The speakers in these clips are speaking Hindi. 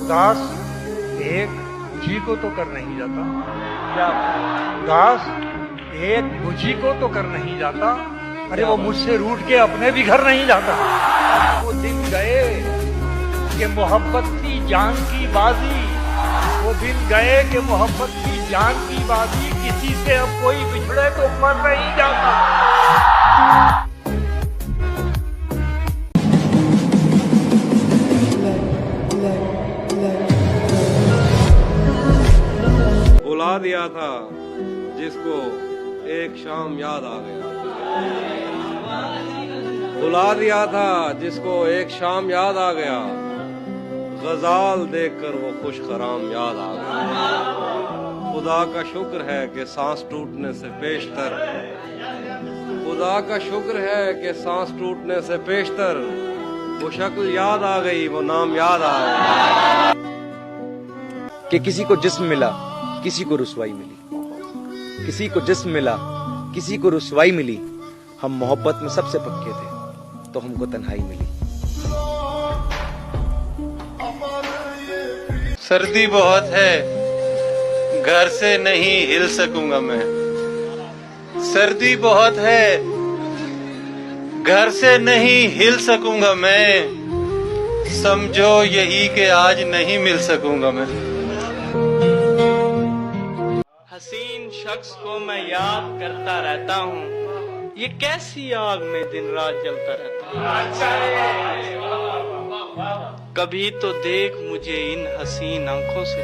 दास एक मुझी को तो कर नहीं जाता, क्या दास एक मुझी को तो कर नहीं जाता, अरे वो मुझसे रूठ के अपने भी घर नहीं जाता। वो दिन गए कि मोहब्बत की जान की बाजी, वो दिन गए कि मोहब्बत की जान की बाजी, किसी से अब कोई बिछड़े तो मर नहीं जाता। बुला दिया था जिसको एक शाम याद आ गया, बुला दिया था जिसको एक शाम याद आ गया, गजाल देखकर वो खुश खराम याद आ गया। खुदा का शुक्र है कि सांस टूटने से पेशतर, खुदा का शुक्र है कि सांस टूटने से पेशतर वो शक्ल याद आ गई, वो नाम याद आ गया। कि किसी को जिस्म मिला किसी को रुसवाई मिली, किसी को जिस्म मिला किसी को रुसवाई मिली, हम मोहब्बत में सबसे पक्के थे तो हमको तन्हाई मिली। सर्दी बहुत है घर से नहीं हिल सकूंगा मैं, सर्दी बहुत है घर से नहीं हिल सकूंगा मैं, समझो यही कि आज नहीं मिल सकूंगा मैं। हसीन शख्स को मैं याद करता रहता हूँ, ये कैसी आग में दिन रात जलता रहता हूँ। कभी तो देख मुझे इन हसीन आंखों से,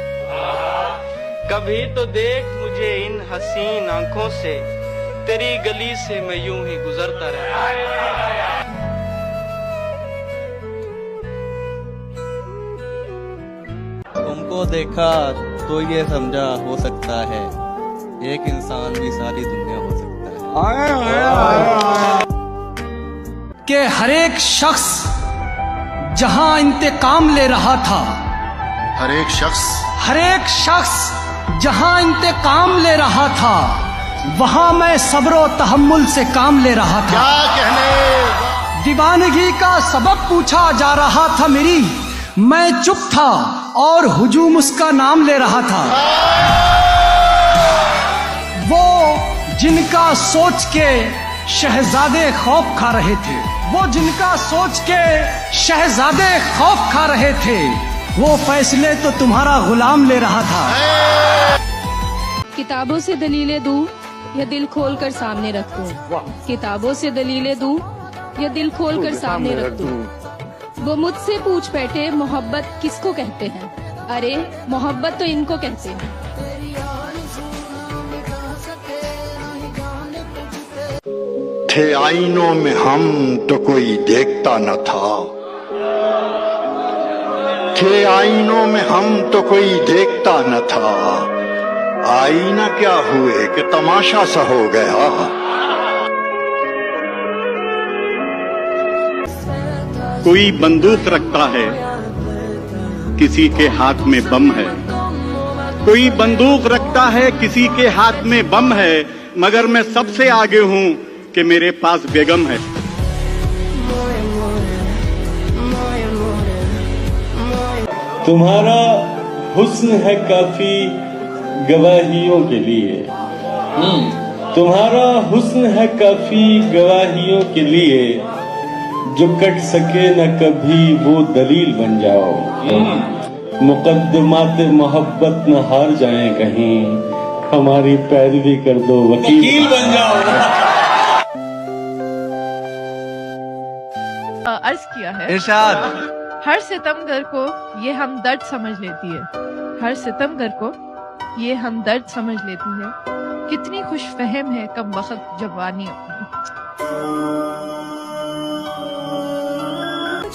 कभी तो देख मुझे इन हसीन आंखों से, तेरी गली से मैं यूं ही गुजरता रहता हूँ। तुमको देखा तो ये समझा हो सकता है एक इंसान भी सारी दुनिया हो सकता है। कि हर एक शख्स जहां इंतकाम ले रहा था, हर एक शख्स जहां इंतकाम ले रहा था, वहां मैं सब्र तहम्मुल से काम ले रहा था। क्या कहने, दीवानगी का सबब पूछा जा रहा था मेरी, मैं चुप था और हुजूम उसका नाम ले रहा था। वो जिनका सोच के शहजादे खौफ खा रहे थे, वो जिनका सोच के शहजादे खौफ खा रहे थे, वो फैसले तो तुम्हारा गुलाम ले रहा था। किताबों से दलीलें दूं या दिल खोल कर सामने रख दूं, किताबों से दलीलें दूं या दिल खोल कर सामने रख दूं। वो मुझसे पूछ बैठे मोहब्बत किसको कहते हैं, अरे मोहब्बत तो इनको कहते हैं। थे आईनों में हम तो कोई देखता न था, थे आईनों में हम तो कोई देखता न था, आईना क्या हुए कि तमाशा सा हो गया। कोई बंदूक रखता है किसी के हाथ में बम है, कोई बंदूक रखता है किसी के हाथ में बम है, मगर मैं सबसे आगे हूँ कि मेरे पास बेगम है। तुम्हारा हुस्न है काफी गवाहियों के लिए, तुम्हारा हुस्न है काफी गवाहियों के लिए, जो कट सके न कभी वो दलील बन जाओ। मुकद्दमात मोहब्बत न हार जाएं कहीं, हमारी पैरवी कर दो वकील बन जाओ। अर्ज किया है इरशाद, हर सितमगर को ये हमदर्द समझ लेती है, हर सितमगर को ये हमदर्द समझ लेती है, कितनी खुश फहम है कम वक्त जवानी अपनी।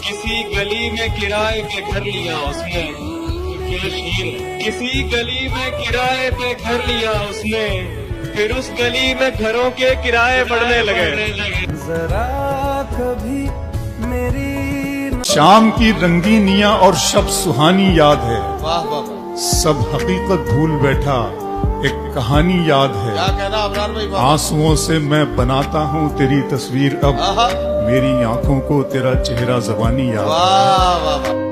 किसी गली में किराए पे घर लिया उसने, किसी गली में किराए पे घर लिया उसने, फिर उस गली में घरों के किराए बढ़ने लगे। जरा कभी मेरी शाम की रंगीनियां और शब सुहानी याद है, वाह वाह वाह। सब हकीकत भूल बैठा एक कहानी याद है। क्या कहना अबरार भाई, आंसुओं से मैं बनाता हूँ तेरी तस्वीर अब, मेरी आंखों को तेरा चेहरा ज़बानी याद है। वाह वाह वाह।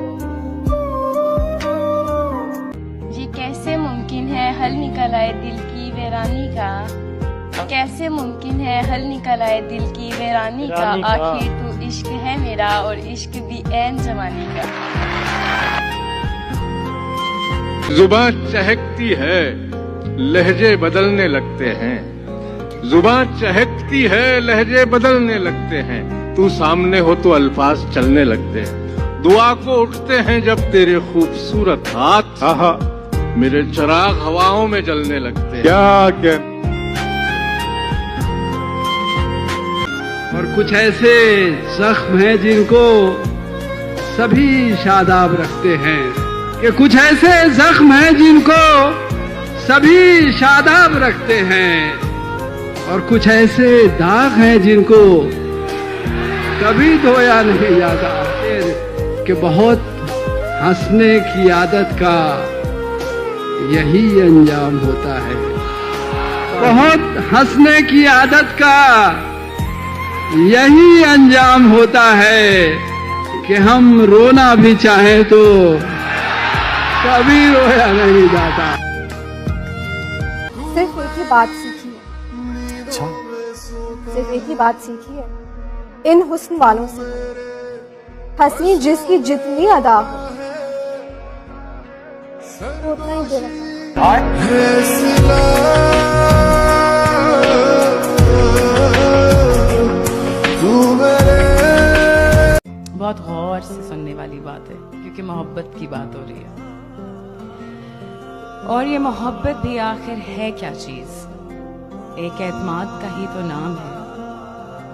आए दिल की वीरानी का, कैसे मुमकिन है हल निकल आए दिल की वीरानी का, आखिर तू इश्क है मेरा और इश्क भी ऐन जमाने का। जुबान चहकती है लहजे बदलने लगते हैं, जुबान चहकती है लहजे बदलने लगते हैं, तू सामने हो तो अल्फाज चलने लगते हैं, दुआ को उठते हैं जब तेरे खूबसूरत हाथ मेरे चिराग हवाओं में जलने लगते हैं। क्या और कुछ ऐसे जख्म हैं जिनको सभी शादाब रखते हैं, कि कुछ ऐसे जख्म हैं जिनको सभी शादाब रखते हैं, और कुछ ऐसे दाग हैं जिनको कभी धोया नहीं जाता, कि बहुत हंसने की आदत का यही अंजाम होता है, बहुत हंसने की आदत का यही अंजाम होता है, कि हम रोना भी चाहें तो कभी रोया नहीं जाता। सिर्फ एक ही बात सीखी है, सिर्फ एक ही बात सीखी है इन हुस्न वालों से, हंसी जिसकी जितनी अदा हो वो उतना ही दे बहुत गौर से सुनने वाली बात है, क्योंकि मोहब्बत की बात हो रही है। और ये मोहब्बत भी आखिर है क्या चीज? एक एतमाद का ही तो नाम है,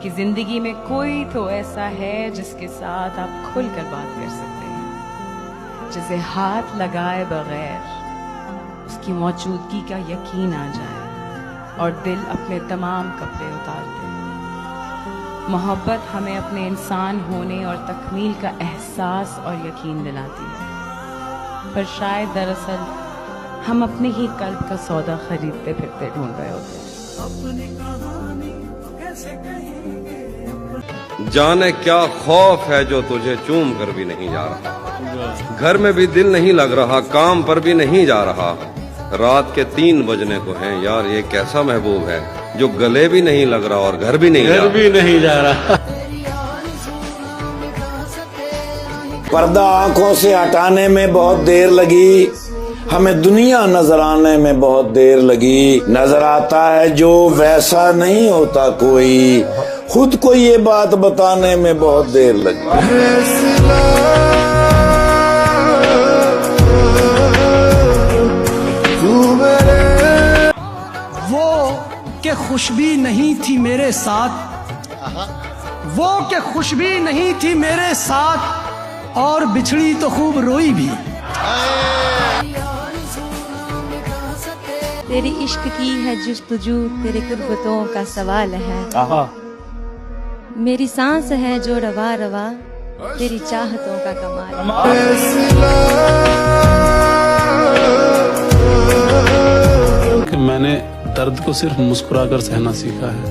कि जिंदगी में कोई तो ऐसा है जिसके साथ आप खुलकर बात कर सकते हैं, जिसे हाथ लगाए बगैर उसकी मौजूदगी का यकीन आ जाए और दिल अपने तमाम कपड़े उतार दे। मोहब्बत हमें अपने इंसान होने और तकमील का एहसास और यकीन दिलाती है, पर शायद दरअसल हम अपने ही कल्ब का सौदा खरीदते फिरते ढूंढ रहे होते हैं। जाने क्या खौफ है जो तुझे चूम कर भी नहीं जा रहा, घर में भी दिल नहीं लग रहा, काम पर भी नहीं जा रहा, रात के 3 बजने को हैं यार, ये कैसा महबूब है जो गले भी नहीं लग रहा और घर भी नहीं जा रहा। पर्दा आंखों से हटाने में बहुत देर लगी, हमें दुनिया नजर आने में बहुत देर लगी, नजर आता है जो वैसा नहीं होता कोई, खुद को ये बात बताने में बहुत देर लगी। वो के खुशबी नहीं थी मेरे साथ, वो के खुशबी नहीं थी मेरे साथ, और बिछड़ी तो खूब रोई भी। तेरी इश्क की है जुस्तजू, तेरे कुर्बतों का सवाल है, मेरी सांस है जो रवा रवा, तेरी चाहतों का कमाल। मैंने दर्द को सिर्फ मुस्कुराकर सहना सीखा है,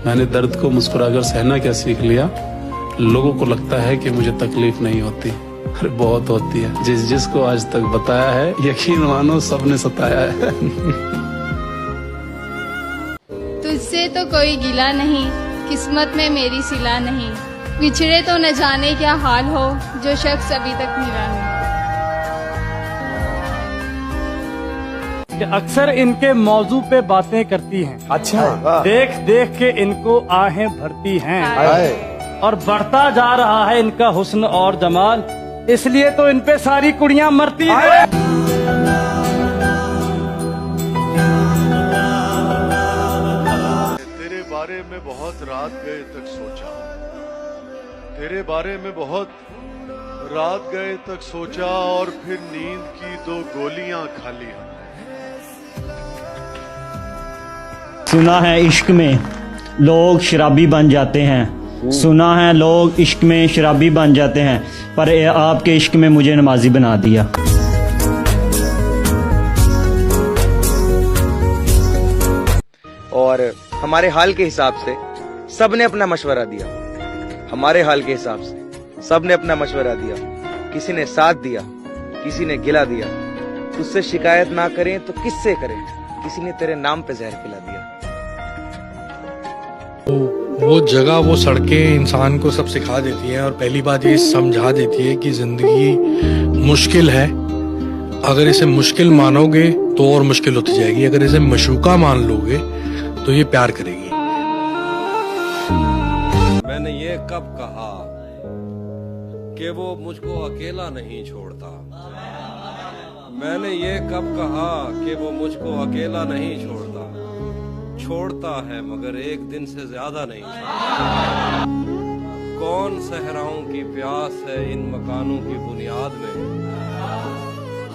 मैंने दर्द को मुस्कुराकर सहना क्या सीख लिया। लोगों को लगता है कि मुझे तकलीफ नहीं होती, अरे बहुत होती है। जिसको आज तक बताया है यकीन मानो सबने सताया है। तुझसे तो कोई गिला नहीं, किस्मत में मेरी सिला नहीं, बिछड़े तो न जाने क्या हाल हो, जो शख्स अभी तक मिला नहीं। अक्सर इनके मौजू पे बातें करती हैं, अच्छा देख देख के इनको आहें भरती हैं, और बढ़ता जा रहा है इनका हुस्न और जमाल, इसलिए तो इन पे सारी कुड़ियां मरती हैं। तेरे बारे में बहुत रात गए तक सोचा, तेरे बारे में बहुत रात गए तक सोचा, और फिर नींद की 2 गोलियां खा ली। सुना है इश्क में लोग शराबी बन जाते हैं, सुना है लोग इश्क में शराबी बन जाते हैं, पर आपके इश्क में मुझे नमाजी बना दिया। और हमारे हाल के हिसाब से सबने अपना मशवरा दिया, हमारे हाल के हिसाब से सबने अपना मशवरा दिया, किसी ने साथ दिया, किसी ने गिला दिया, तुझसे शिकायत ना करें तो किससे करें, किसी ने तेरे नाम पे जहर पिला दिया। वो जगह, वो सड़कें इंसान को सब सिखा देती हैं और पहली बात ये समझा देती है कि जिंदगी मुश्किल है। अगर इसे मुश्किल मानोगे तो और मुश्किल होती जाएगी, अगर इसे मशूका मान लोगे तो ये प्यार करेगी। मैंने ये कब कहा कि वो मुझको अकेला नहीं छोड़ता, मैंने ये कब कहा कि वो मुझको अकेला नहीं छोड़ता, छोड़ता है मगर एक दिन से ज्यादा नहीं छोड़ता। कौन सहराओं की प्यास है इन मकानों की बुनियाद में,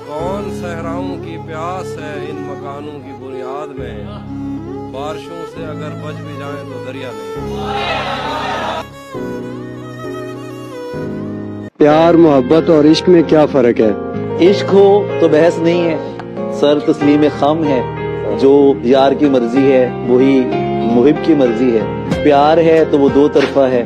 कौन सहराओं की प्यास है इन मकानों की बुनियाद में, बारिशों से अगर बच भी जाएं तो दरिया नहीं। प्यार, मोहब्बत और इश्क में क्या फर्क है? इश्क हो तो बहस नहीं है, सर तस्लीम खम है, जो यार की मर्जी है वही मुहिब की मर्जी है। प्यार है तो वो दो तरफा है,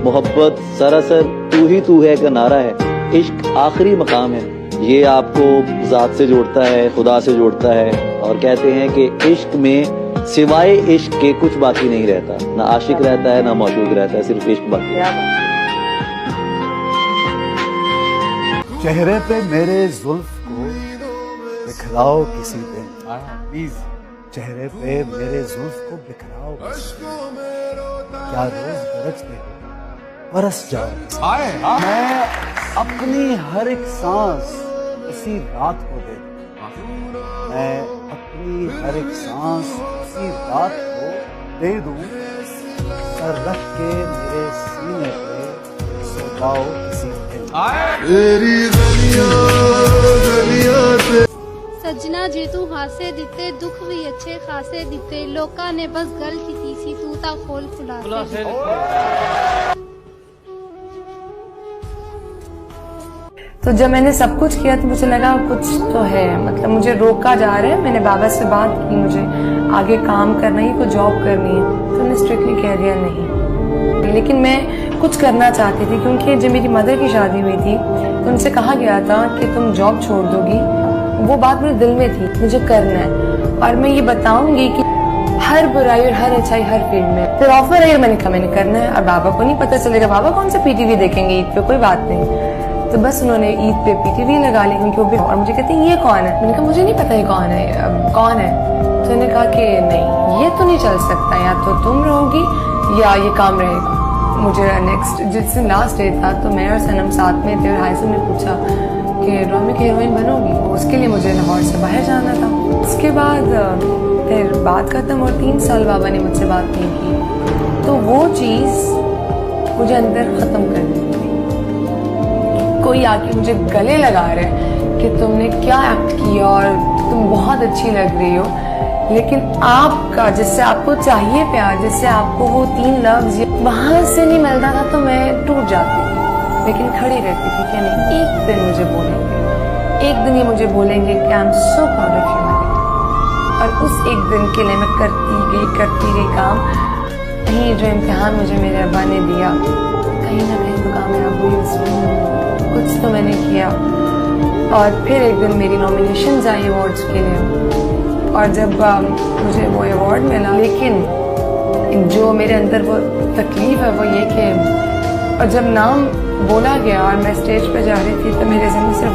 मोहब्बत सरासर तू ही तू है का नारा है। इश्क आखिरी मकाम है, ये आपको जात से जोड़ता है, खुदा से जोड़ता है। और कहते हैं कि इश्क में सिवाय इश्क के कुछ बाकी नहीं रहता, ना आशिक रहता है ना मौजूद रहता है, सिर्फ इश्क बाकी है। चेहरे पे मेरे जुल्फ को बिखराओ किसी दिन, प्लीज। चेहरे पे मेरे जुल्फ को बिखराओ, क्या रोज बरसते हो, बरस जाओ। मैं अपनी हर एक सांस उसी रात को दे दूं, मैं अपनी हर एक सांस उसी रात को दे दूं। सर रख के मेरे सीने पे सो जाओ किसी दिन। सजना जे तू हासे दिते, दुख भी अच्छे खासे दिते, लोका ने बस गल की सी, तू ता खोल खुलासे। तो जब मैंने सब कुछ किया तो मुझे लगा कुछ तो है, मतलब मुझे रोका जा रहा है। मैंने बाबा से बात की, मुझे आगे काम करना है, कोई जॉब करनी है, तो उन्होंने स्ट्रिक्टली कह दिया नहीं। लेकिन मैं कुछ करना चाहती थी, क्योंकि जब मेरी मदर की शादी हुई थी तो उनसे कहा गया था कि तुम जॉब छोड़ दोगी। वो बात मेरे दिल में थी, मुझे करना है। और मैं ये बताऊंगी कि हर बुराई और हर अच्छाई हर फील्ड में। फिर ऑफर है, मैंने कहा मैंने करना है। और बाबा को नहीं पता चलेगा, बाबा कौन सा पीटीवी देखेंगे ईद पे, कोई बात नहीं। तो बस उन्होंने ईद पे पीटीवी लगा ली, क्योंकि वो भी। और मुझे कहते हैं ये कौन है, मैंने कहा मुझे नहीं पता ये कौन है, कौन है। तो उन्होंने कहा कि नहीं ये तो नहीं चल सकता, या तो तुम रहोगी या ये काम रहेगा। मुझे नेक्स्ट जिस दिन लास्ट डे था तो मैं और सनम साथ में थे, और हाइसम ने पूछा कि ड्रामे की हीरोइन बनोगी। उसके लिए मुझे लाहौर से बाहर जाना था। उसके बाद फिर बात खत्म, और 3 साल बाबा ने मुझसे बात नहीं की। तो वो चीज़ मुझे अंदर ख़त्म कर दी। कोई आके मुझे गले लगा रहा है कि तुमने क्या एक्ट किया और तुम बहुत अच्छी लग रही हो, लेकिन आपका जिससे आपको चाहिए प्यार, जिससे आपको वो 3 लफ्ज वहां से नहीं मिलता था, तो मैं टूट जाती थी। लेकिन खड़ी रहती थी कि नहीं, एक दिन मुझे बोलेंगे, एक दिन ये मुझे बोलेंगे कि I am so proud of you. और उस एक दिन के लिए मैं करती गई काम। कहीं जो इम्तिहान मुझे मेरे अब्बा ने दिया, कहीं ना कहीं तो कामयाब हुई उसमें, कुछ तो मैंने किया। और फिर एक दिन मेरी नॉमिनेशंस आई अवार्ड्स के लिए, और जब मुझे वो अवार्ड मिला, लेकिन जो मेरे अंदर वो तकलीफ है वो ये कि और जब नाम बोला गया और मैं स्टेज पे जा रही थी तो मेरे ज़हन में सिर्फ